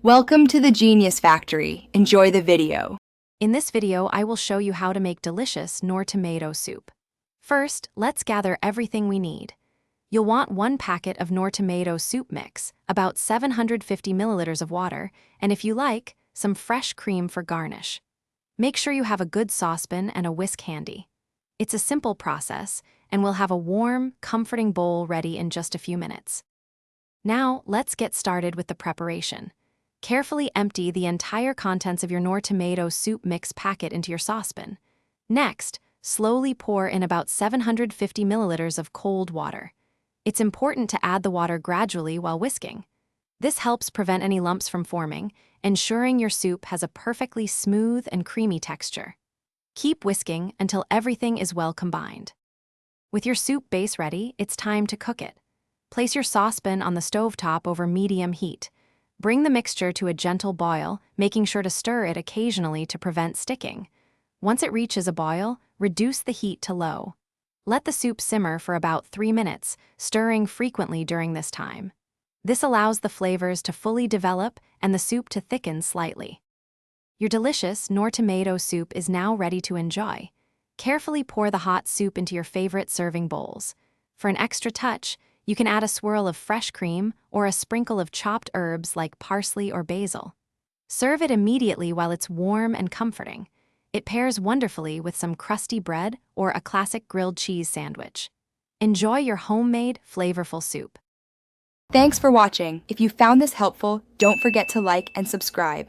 Welcome to the Genius Factory. Enjoy the video. In this video, I will show you how to make delicious Knorr tomato soup. First, let's gather everything we need. You'll want 1 packet of Knorr tomato soup mix, about 750 milliliters of water, and if you like, some fresh cream for garnish. Make sure you have a good saucepan and a whisk handy. It's a simple process, and we'll have a warm, comforting bowl ready in just a few minutes. Now, let's get started with the preparation. Carefully empty the entire contents of your Knorr tomato soup mix packet into your saucepan. Next, slowly pour in about 750 milliliters of cold water. It's important to add the water gradually while whisking. This helps prevent any lumps from forming, ensuring your soup has a perfectly smooth and creamy texture. Keep whisking until everything is well combined. With your soup base ready, it's time to cook it. Place your saucepan on the stovetop over medium heat. Bring the mixture to a gentle boil, making sure to stir it occasionally to prevent sticking. Once it reaches a boil, reduce the heat to low. Let the soup simmer for about 3 minutes, stirring frequently during this time. This allows the flavors to fully develop and the soup to thicken slightly. Your delicious Knorr tomato soup is now ready to enjoy. Carefully pour the hot soup into your favorite serving bowls. For an extra touch, you can add a swirl of fresh cream or a sprinkle of chopped herbs like parsley or basil. Serve it immediately while it's warm and comforting. It pairs wonderfully with some crusty bread or a classic grilled cheese sandwich. Enjoy your homemade, flavorful soup. Thanks for watching. If you found this helpful, don't forget to like and subscribe.